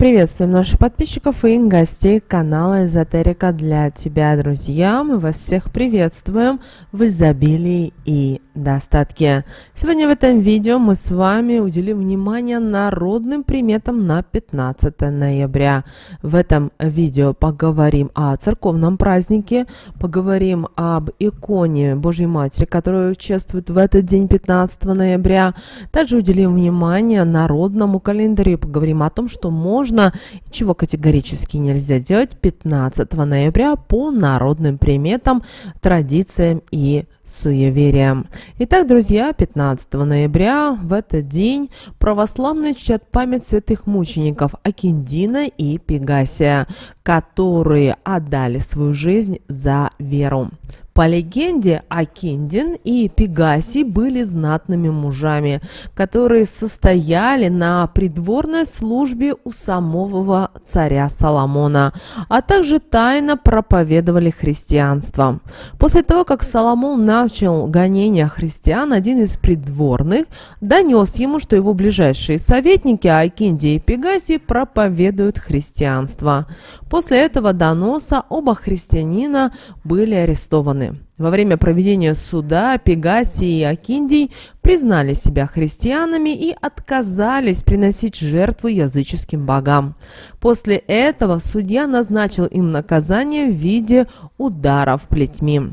Приветствуем наших подписчиков и гостей канала Эзотерика для тебя, друзья. Мы вас всех приветствуем в изобилии и достатке. Сегодня в этом видео мы с вами уделим внимание народным приметам на 15 ноября. В этом видео поговорим о церковном празднике, поговорим об иконе Божьей Матери, которая участвует в этот день 15 ноября. Также уделим внимание народному календарю, поговорим о том, что можно и чего категорически нельзя делать 15 ноября по народным приметам, традициям и суевериям. Итак, друзья, 15 ноября в этот день православные чтят память святых мучеников Окиндина и Пегасия, которые отдали свою жизнь за веру. По легенде, Окиндин и Пегасий были знатными мужами, которые состояли на придворной службе у самого царя Соломона, а также тайно проповедовали христианство. После того, как Соломон начал гонения христиан, один из придворных донес ему, что его ближайшие советники Окиндий и Пегасий проповедуют христианство. После этого доноса оба христианина были арестованы. Во время проведения суда Пегасий и Окиндий признали себя христианами и отказались приносить жертвы языческим богам. После этого судья назначил им наказание в виде ударов плетьми.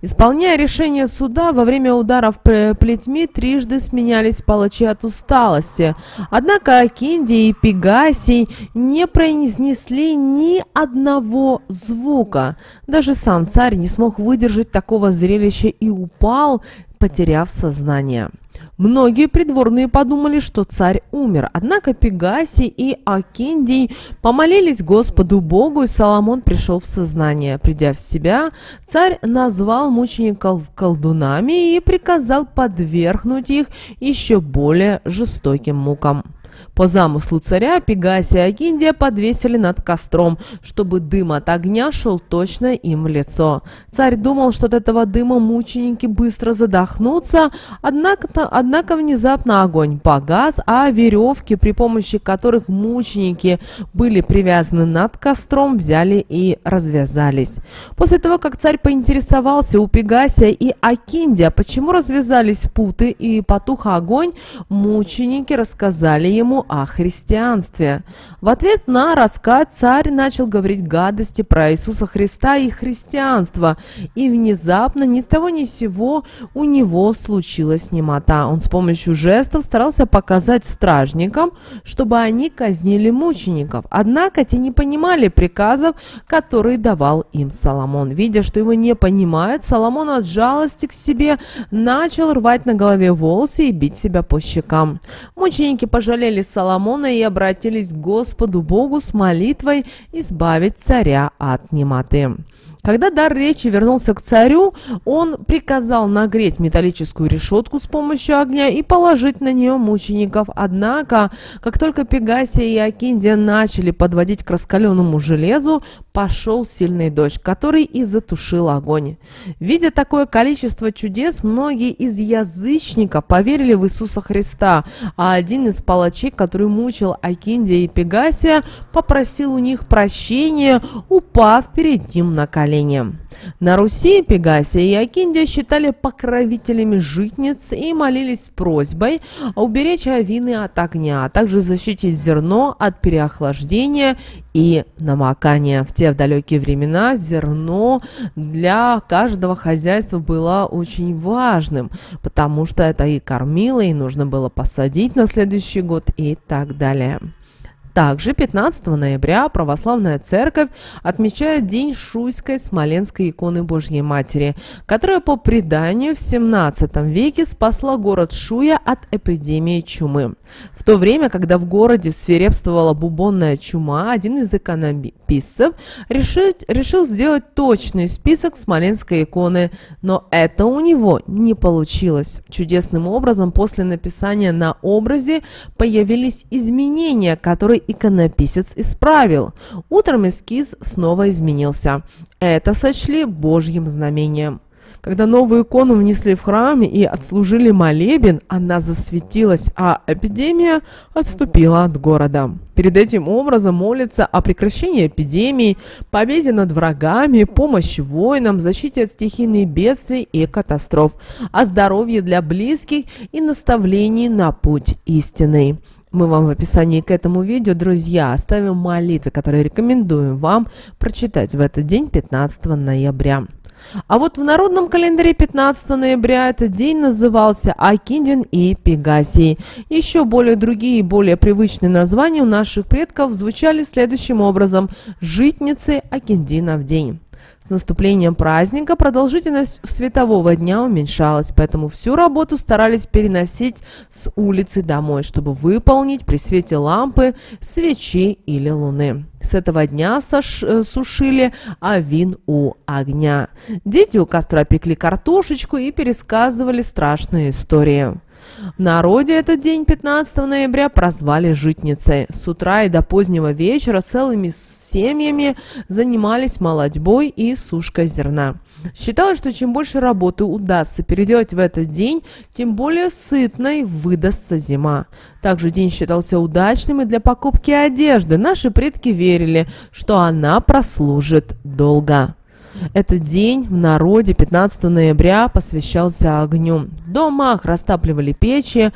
Исполняя решение суда, во время ударов плетьми трижды сменялись палачи от усталости. Однако Окиндий и Пегасий не произнесли ни одного звука. Даже сам царь не смог выдержать такого зрелища и упал, потеряв сознание. Многие придворные подумали, что царь умер, однако Пегасий и Окиндий помолились Господу Богу, и Соломон пришел в сознание. Придя в себя, царь назвал мучеников колдунами и приказал подвергнуть их еще более жестоким мукам. По замыслу царя Пегасия и Окиндия подвесили над костром, чтобы дым от огня шел точно им в лицо. Царь думал, что от этого дыма мученики быстро задохнутся, однако внезапно огонь погас, а веревки, при помощи которых мученики были привязаны над костром, взяли и развязались. После того, как царь поинтересовался у Пегасия и Окиндия, почему развязались путы и потух огонь, мученики рассказали ему о христианстве. В ответ на рассказ царь начал говорить гадости про Иисуса Христа и христианство, и внезапно ни с того ни с сего у него случилась немота. Он с помощью жестов старался показать стражникам, чтобы они казнили мучеников, однако те не понимали приказов, которые давал им Соломон. Видя, что его не понимают, Соломон от жалости к себе начал рвать на голове волосы и бить себя по щекам. Мученики пожалели Соломона и обратились к Господу Богу с молитвой избавить царя от немоты. Когда дар речи вернулся к царю, он приказал нагреть металлическую решетку с помощью огня и положить на нее мучеников. Однако, как только Пегасия и Окиндия начали подводить к раскаленному железу, пошел сильный дождь, который и затушил огонь. Видя такое количество чудес, многие из язычников поверили в Иисуса Христа, а один из палачей, который мучил Окиндия и Пегасия, попросил у них прощения, упав перед ним на колени. На Руси Пегасия и Окиндия считали покровителями житниц и молились с просьбой уберечь овины от огня, а также защитить зерно от переохлаждения и намокания. В те далекие времена зерно для каждого хозяйства было очень важным, потому что это и кормило, и нужно было посадить на следующий год и так далее. Также 15 ноября православная церковь отмечает День Шуйской Смоленской иконы Божьей Матери, которая по преданию в 17 веке спасла город Шуя от эпидемии чумы. В то время, когда в городе свирепствовала бубонная чума, один из иконописцев решил сделать точный список смоленской иконы, но это у него не получилось. Чудесным образом после написания на образе появились изменения, которые иконописец исправил. Утром эскиз снова изменился. Это сочли Божьим знамением. Когда новую икону внесли в храм и отслужили молебен, она засветилась, а эпидемия отступила от города. Перед этим образом молится о прекращении эпидемии, победе над врагами, помощи воинам, защите от стихийных бедствий и катастроф, о здоровье для близких и наставлении на путь истинный. Мы вам в описании к этому видео, друзья, оставим молитвы, которые рекомендуем вам прочитать в этот день, 15 ноября. А вот в народном календаре 15 ноября этот день назывался Акиндин и Пегасий. Еще более другие, более привычные названия у наших предков звучали следующим образом: «Житницы Акиндина в день». С наступлением праздника продолжительность светового дня уменьшалась, поэтому всю работу старались переносить с улицы домой, чтобы выполнить при свете лампы, свечи или луны. С этого дня сушили овин у огня. Дети у костра пекли картошечку и пересказывали страшные истории. В народе этот день, 15 ноября, прозвали житницей. С утра и до позднего вечера целыми семьями занимались молотьбой и сушкой зерна. Считалось, что чем больше работы удастся переделать в этот день, тем более сытной выдастся зима. Также день считался удачным и для покупки одежды. Наши предки верили, что она прослужит долго. Этот день в народе 15 ноября посвящался огню. В домах растапливали печи,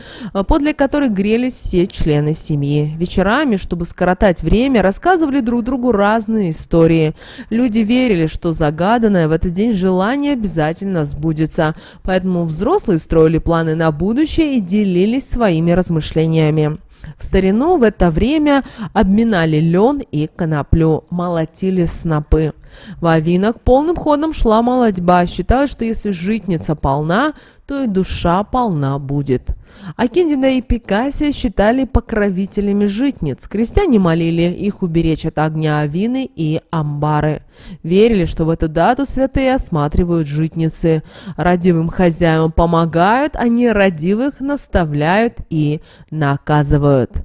подле которых грелись все члены семьи. Вечерами, чтобы скоротать время, рассказывали друг другу разные истории. Люди верили, что загаданное в этот день желание обязательно сбудется, поэтому взрослые строили планы на будущее и делились своими размышлениями. В старину в это время обминали лен и коноплю, молотили снопы. В Авинах полным ходом шла молотьба. Считалось, что если житница полна, то и душа полна будет. Акиндина и Пегасия считали покровителями житниц. Крестьяне молили их уберечь от огня Авины и амбары. Верили, что в эту дату святые осматривают житницы. Радивым хозяевам помогают, а нерадивых наставляют и наказывают.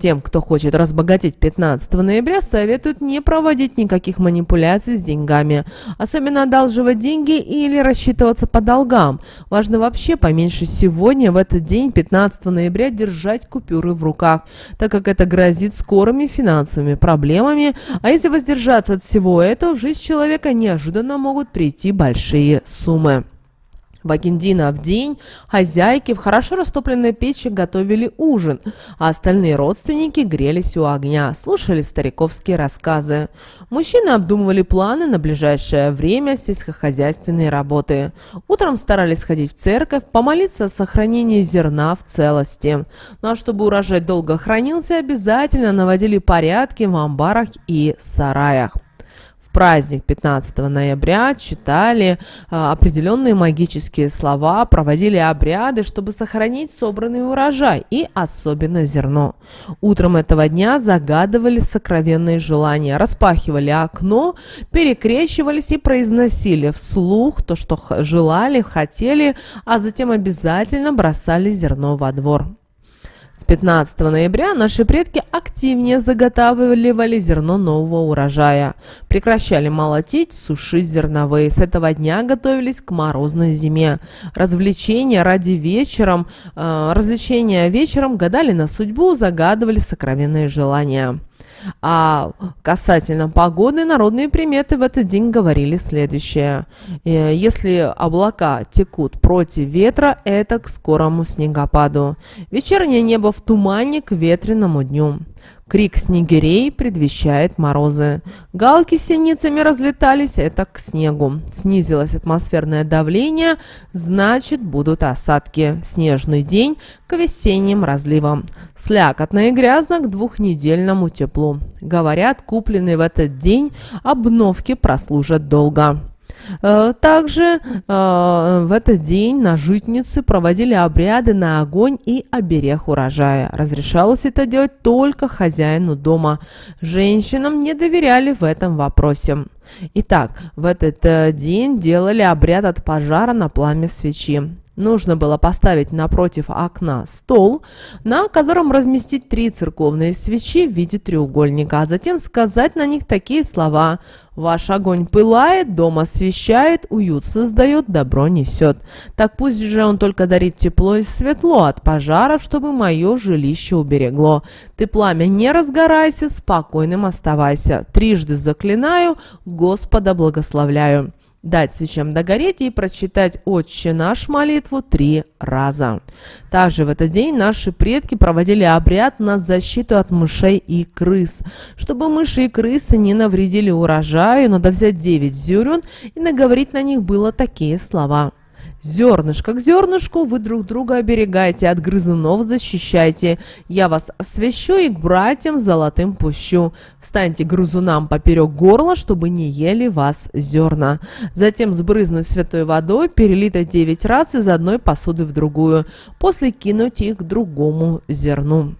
Тем, кто хочет разбогатеть 15 ноября, советуют не проводить никаких манипуляций с деньгами, особенно одалживать деньги или рассчитываться по долгам. Важно вообще поменьше сегодня, в этот день, 15 ноября, держать купюры в руках, так как это грозит скорыми финансовыми проблемами, а если воздержаться от всего этого, в жизнь человека неожиданно могут прийти большие суммы. В Акиндинов день хозяйки в хорошо растопленной печи готовили ужин, а остальные родственники грелись у огня, слушали стариковские рассказы. Мужчины обдумывали планы на ближайшее время сельскохозяйственной работы. Утром старались ходить в церковь, помолиться о сохранении зерна в целости. Ну а чтобы урожай долго хранился, обязательно наводили порядки в амбарах и сараях. В праздник 15 ноября читали определенные магические слова, проводили обряды, чтобы сохранить собранный урожай и особенно зерно. Утром этого дня загадывали сокровенные желания, распахивали окно, перекрещивались и произносили вслух то, что желали, хотели, а затем обязательно бросали зерно во двор. С 15 ноября наши предки активнее заготавливали зерно нового урожая, прекращали молотить, сушить зерновые. С этого дня готовились к морозной зиме. Развлечения вечером гадали на судьбу, загадывали сокровенные желания. А касательно погоды, народные приметы в этот день говорили следующее. Если облака текут против ветра, это к скорому снегопаду. Вечернее небо в тумане к ветреному дню. Крик снегирей предвещает морозы. Галки с синицами разлетались, это к снегу. Снизилось атмосферное давление, значит будут осадки. Снежный день к весенним разливам. Слякотно и грязно к двухнедельному теплу. Говорят, купленные в этот день обновки прослужат долго. Также в этот день на житницы проводили обряды на огонь и оберег урожая. Разрешалось это делать только хозяину дома. Женщинам не доверяли в этом вопросе. Итак, в этот день делали обряд от пожара на пламя свечи. Нужно было поставить напротив окна стол, на котором разместить 3 церковные свечи в виде треугольника, а затем сказать на них такие слова: «Ваш огонь пылает, дом освещает, уют создает, добро несет. Так пусть же он только дарит тепло и светло от пожаров, чтобы мое жилище уберегло. Ты, пламя, не разгорайся, спокойным оставайся. Трижды заклинаю, Господа благословляю». Дать свечам догореть и прочитать «Отче наш» молитву 3 раза. Также в этот день наши предки проводили обряд на защиту от мышей и крыс. Чтобы мыши и крысы не навредили урожаю, надо взять 9 зерен и наговорить на них было такие слова: «Зернышко к зернышку вы друг друга оберегайте, от грызунов защищайте. Я вас освящу и к братьям золотым пущу. Встаньте грызунам поперек горла, чтобы не ели вас зерна». Затем сбрызнуть святой водой, перелитой 9 раз из одной посуды в другую. После кинуть их к другому зерну.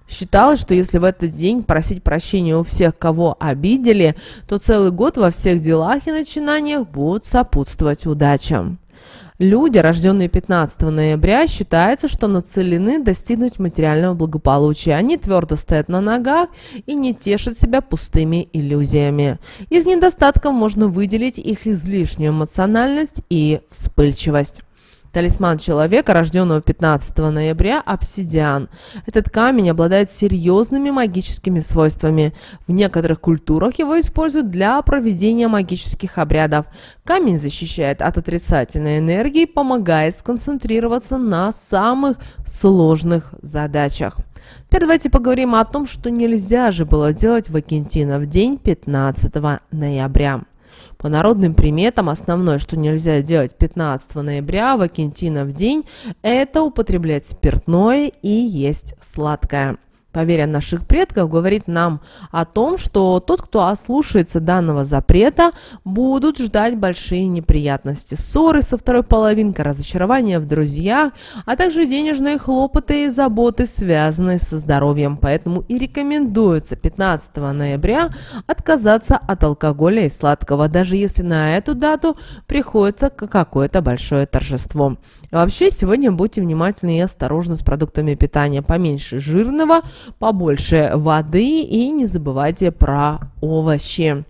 Считалось, что если в этот день просить прощения у всех, кого обидели, то целый год во всех делах и начинаниях будут сопутствовать удачам. Люди, рожденные 15 ноября, считается, что нацелены достигнуть материального благополучия. Они твердо стоят на ногах и не тешат себя пустыми иллюзиями. Из недостатков можно выделить их излишнюю эмоциональность и вспыльчивость. Талисман человека, рожденного 15 ноября – обсидиан. Этот камень обладает серьезными магическими свойствами. В некоторых культурах его используют для проведения магических обрядов. Камень защищает от отрицательной энергии, помогает сконцентрироваться на самых сложных задачах. Теперь давайте поговорим о том, что нельзя же было делать в Валентинов день 15 ноября. По народным приметам, основное, что нельзя делать 15 ноября, Валентинов день, это употреблять спиртное и есть сладкое. Поверье наших предков говорит нам о том, что тот, кто ослушается данного запрета, будут ждать большие неприятности, ссоры со второй половинкой, разочарования в друзьях, а также денежные хлопоты и заботы, связанные со здоровьем. Поэтому и рекомендуется 15 ноября отказаться от алкоголя и сладкого, даже если на эту дату приходится какое-то большое торжество. Вообще, сегодня будьте внимательны и осторожны с продуктами питания. Поменьше жирного, побольше воды и не забывайте про овощи.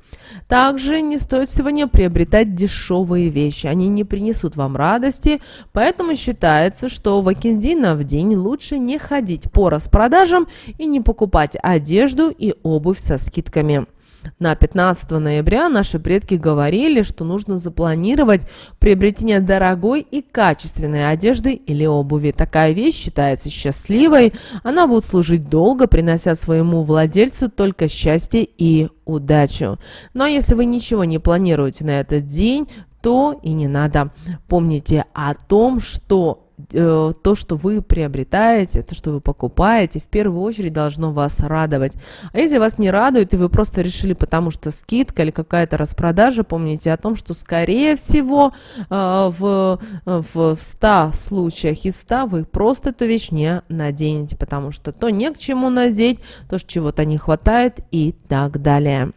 Также не стоит сегодня приобретать дешевые вещи. Они не принесут вам радости, поэтому считается, что в Валентинов день лучше не ходить по распродажам и не покупать одежду и обувь со скидками. На 15 ноября наши предки говорили, что нужно запланировать приобретение дорогой и качественной одежды или обуви. Такая вещь считается счастливой, она будет служить долго, принося своему владельцу только счастье и удачу. Но если вы ничего не планируете на этот день, то и не надо. Помните о том, что то, что вы приобретаете, то, что вы покупаете, в первую очередь должно вас радовать. А если вас не радует, и вы просто решили, потому что скидка или какая-то распродажа, помните о том, что, скорее всего, в 100 случаях из 100 вы просто эту вещь не наденете, потому что то не к чему надеть, то, что чего-то не хватает и так далее.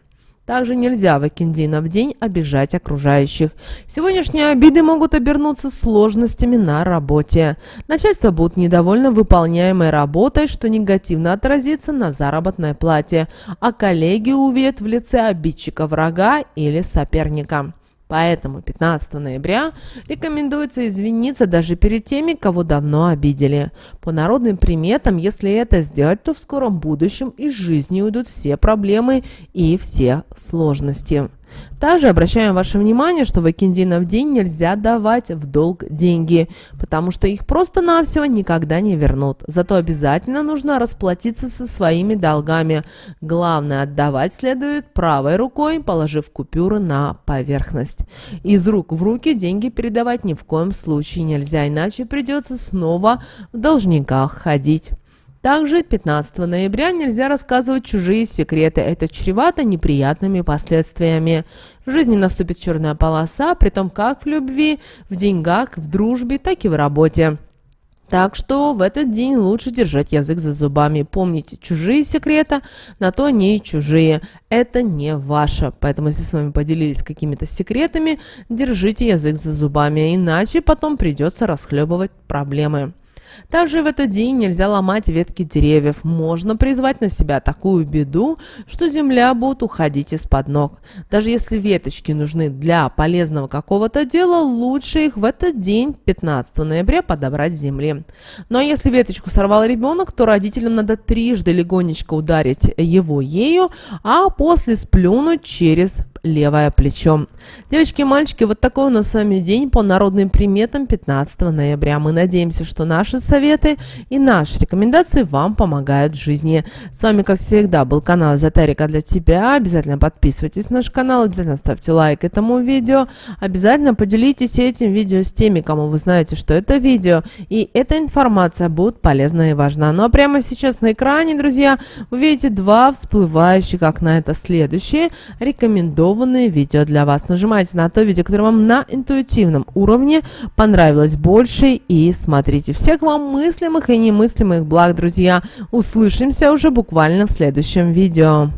Также нельзя в Валентинов день обижать окружающих. Сегодняшние обиды могут обернуться сложностями на работе. Начальство будет недовольно выполняемой работой, что негативно отразится на заработной плате, а коллеги увидят в лице обидчика врага или соперника. Поэтому 15 ноября рекомендуется извиниться даже перед теми, кого давно обидели. По народным приметам, если это сделать, то в скором будущем из жизни уйдут все проблемы и все сложности. Также обращаем ваше внимание, что в Валентинов день нельзя давать в долг деньги, потому что их просто-навсего никогда не вернут. Зато обязательно нужно расплатиться со своими долгами. Главное, отдавать следует правой рукой, положив купюры на поверхность. Из рук в руки деньги передавать ни в коем случае нельзя, иначе придется снова в должниках ходить. Также 15 ноября нельзя рассказывать чужие секреты, это чревато неприятными последствиями. В жизни наступит черная полоса, притом как в любви, в деньгах, в дружбе, так и в работе. Так что в этот день лучше держать язык за зубами. Помните, чужие секреты, на то они и чужие. Это не ваше. Поэтому, если с вами поделились какими-то секретами, держите язык за зубами, иначе потом придется расхлебывать проблемы. Также в этот день нельзя ломать ветки деревьев. Можно призвать на себя такую беду, что земля будет уходить из-под ног. Даже если веточки нужны для полезного какого-то дела, лучше их в этот день, 15 ноября, подобрать с земли. Ну а если веточку сорвал ребенок, то родителям надо трижды легонечко ударить его ею, а после сплюнуть через левое плечо. Девочки и мальчики, вот такой у нас с вами день по народным приметам 15 ноября. Мы надеемся, что наши советы и наши рекомендации вам помогают в жизни. С вами, как всегда, был канал Эзотерика для тебя. Обязательно подписывайтесь на наш канал, обязательно ставьте лайк этому видео. Обязательно поделитесь этим видео с теми, кому вы знаете, что это видео и эта информация будет полезна и важна. Ну а прямо сейчас на экране, друзья, вы видите два всплывающих окна. Это следующие рекомендованные видео для вас. Нажимайте на то видео, которое вам на интуитивном уровне понравилось больше, и смотрите. Всех вам мыслимых и немыслимых благ, друзья. Услышимся уже буквально в следующем видео.